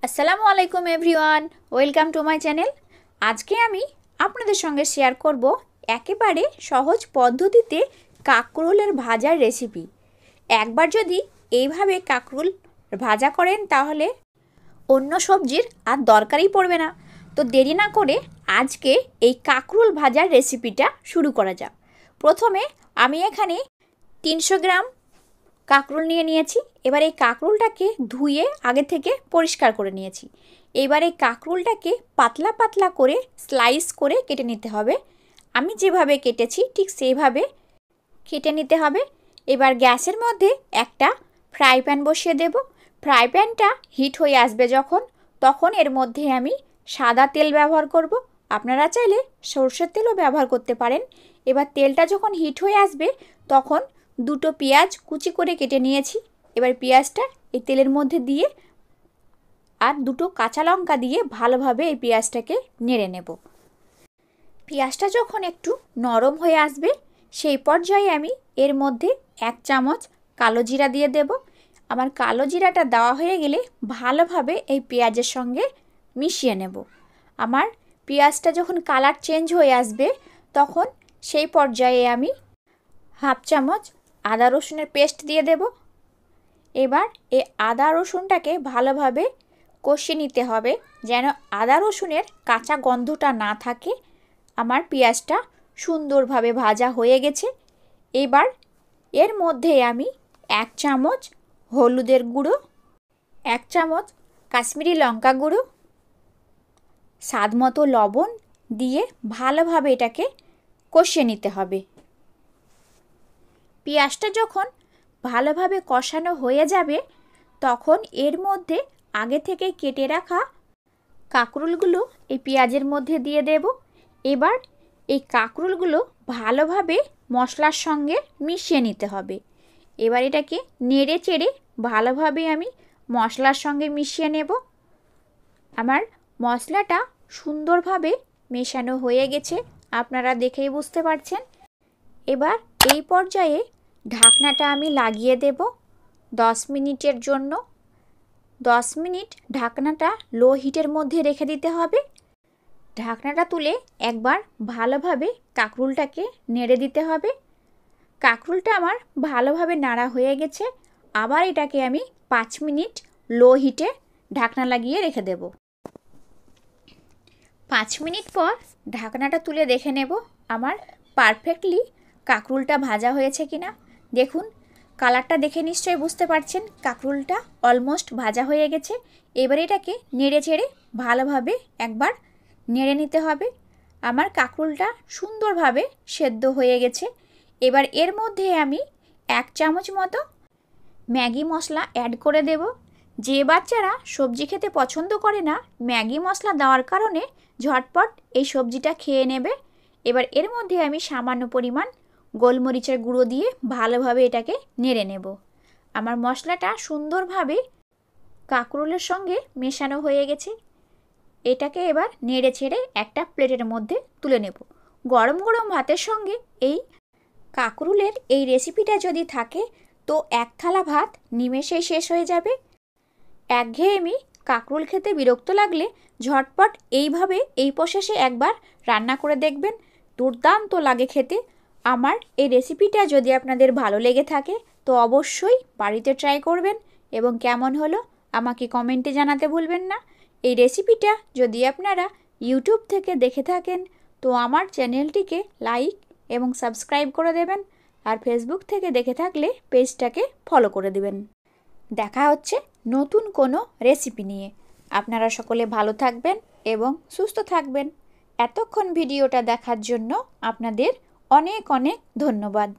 আসসালামু আলাইকুম everyone, welcome to my channel. আজকে আমি আপনাদের সঙ্গে শেয়ার করব একেবারে সহজ পদ্ধতিতে কাঁকরোলের ভাজার রেসিপি। একবার যদি এইভাবে কাঁকরোল ভাজা করেন তাহলে অন্য সবজির আর দরকারই পড়বে না। তো দেরি না করে আজকে এই কাঁকরোল ভাজার রেসিপিটা শুরু করা যাক। প্রথমে আমি এখানে 300 গ্রাম কাঁকরোল নিয়ে নিয়েছি। এবার এই কাঁকরোলটাকে ধুয়ে আগে থেকে পরিষ্কার করে নিয়েছি। এবার এই কাঁকরোলটাকে পাতলা পাতলা করে স্লাইস করে কেটে নিতে হবে। আমি যেভাবে কেটেছি ঠিক সেইভাবে কেটে নিতে হবে। এবার গ্যাসের মধ্যে একটা ফ্রাই প্যান বসিয়ে দেব। ফ্রাই প্যানটা হিট হয়ে আসবে তখন এর মধ্যে আমি সাদা তেল ব্যবহার করব। আপনারা চাইলে সরষের তেলও ব্যবহার করতে পারেন। এবার তেলটা যখন হিট হয়ে আসবে তখন দুটো পেঁয়াজ কুচি করে কেটে নিয়েছি। এবার পেঁয়াজটা এই তেলের মধ্যে দিয়ে আর দুটো কাঁচা লঙ্কা দিয়ে ভালোভাবে এই পেঁয়াজটাকে নেড়ে নেব। পেঁয়াজটা যখন একটু নরম হয়ে আসবে সেই পর্যায়ে আমি এর মধ্যে 1 চামচ কালো জিরা দিয়ে দেব। আমার কালো জিরাটা দেওয়া হয়ে গেলে ভালোভাবে এই পেঁয়াজের সঙ্গে মিশিয়ে নেব। আমার পেঁয়াজটা যখন কালার চেঞ্জ হয়ে আসবে তখন সেই পর্যায়ে আমি 1/2 চামচ আদা রসুনের পেস্ট দিয়ে দেব। এবার এই আদা রসুনটাকে ভালোভাবে কষিয়ে নিতে হবে যেন আদা রসুনের কাঁচা গন্ধটা না থাকে। আমার পেঁয়াজটা সুন্দরভাবে ভাজা হয়ে গেছে। এবার এর মধ্যে আমি 1 চামচ হলুদের গুঁড়ো, 1 চামচ কাশ্মীরি লঙ্কা গুঁড়ো, স্বাদ মতো লবণ দিয়ে ভালোভাবে এটাকে কষিয়ে নিতে হবে। পেঁয়াজটা যখন ভালোভাবে কষানো হয়ে যাবে তখন এর মধ্যে আগে থেকে কেটে রাখা কাঁকরোলগুলো এই পেঁয়াজের মধ্যে দিয়ে দেব। এবার এই কাঁকরোলগুলো ভালোভাবে মশলার সঙ্গে মিশিয়ে নিতে হবে। এবার এটাকে নেড়ে চেড়ে ভালোভাবে আমি মশলার সঙ্গে মিশিয়ে নেব। আমার মশলাটা সুন্দরভাবে মেশানো হয়ে গেছে, আপনারা দেখেই বুঝতে পারছেন। এবার এই পর্যায়ে ঢাকনাটা আমি লাগিয়ে দেব 10 মিনিটের জন্য। 10 মিনিট ঢাকনাটা লো হিটের মধ্যে রেখে দিতে হবে। ঢাকনাটা তুলে একবার ভালোভাবে কাঁকরোলটাকে নেড়ে দিতে হবে। কাঁকরোলটা আমার ভালোভাবে নাড়া হয়ে গেছে। আবার এটাকে আমি 5 মিনিট লো হিটে ঢাকনা লাগিয়ে রেখে দেব। 5 মিনিট পর ঢাকনাটা তুলে দেখে নেব আমার পারফেক্টলি কাঁকরোলটা ভাজা হয়েছে কিনা। দেখুন কালারটা দেখে নিশ্চয়ই বুঝতে পারছেন কাঁকরোলটা অলমোস্ট ভাজা হয়ে গেছে। এবার এটাকে নেড়ে চেড়ে ভালোভাবে একবার নেড়ে নিতে হবে। আমার কাঁকরোলটা সুন্দরভাবে সেদ্ধ হয়ে গেছে। এবার এর মধ্যে আমি 1 চামচ মতো ম্যাগি মশলা অ্যাড করে দেব। যে বাচ্চারা সবজি খেতে পছন্দ করে না, ম্যাগি মশলা দেওয়ার কারণে ঝটপট এই সবজিটা খেয়ে নেবে। এবার এর মধ্যে আমি সামান্য পরিমাণ গোলমরিচের গুঁড়ো দিয়ে ভালোভাবে এটাকে নেড়ে নেব। আমার মশলাটা সুন্দরভাবে কাঁকরোলের সঙ্গে মেশানো হয়ে গেছে। এটাকে এবার নেড়ে ছেড়ে একটা প্লেটের মধ্যে তুলে নেব। গরম গরম ভাতের সঙ্গে এই কাঁকরোলের এই রেসিপিটা যদি থাকে তো 1 থালা ভাত নিমেষেই শেষ হয়ে যাবে। একঘেয়েমি কাঁকরোল খেতে বিরক্ত লাগলে ঝটপট এইভাবে এই প্রসেসে একবার রান্না করে দেখবেন, দুর্দান্ত লাগে খেতে। আমার এই রেসিপিটা যদি আপনাদের ভালো লেগে থাকে তো অবশ্যই বাড়িতে ট্রাই করবেন এবং কেমন হলো আমাকে কমেন্টে জানাতে ভুলবেন না। এই রেসিপিটা যদি আপনারা ইউটিউব থেকে দেখে থাকেন তো আমার চ্যানেলটিকে লাইক এবং সাবস্ক্রাইব করে দেবেন, আর ফেসবুক থেকে দেখে থাকলে পেজটাকে ফলো করে দেবেন। দেখা হচ্ছে নতুন কোনো রেসিপি নিয়ে। আপনারা সকলে ভালো থাকবেন এবং সুস্থ থাকবেন। এতক্ষণ ভিডিওটা দেখার জন্য আপনাদের অনেক অনেক ধন্যবাদ।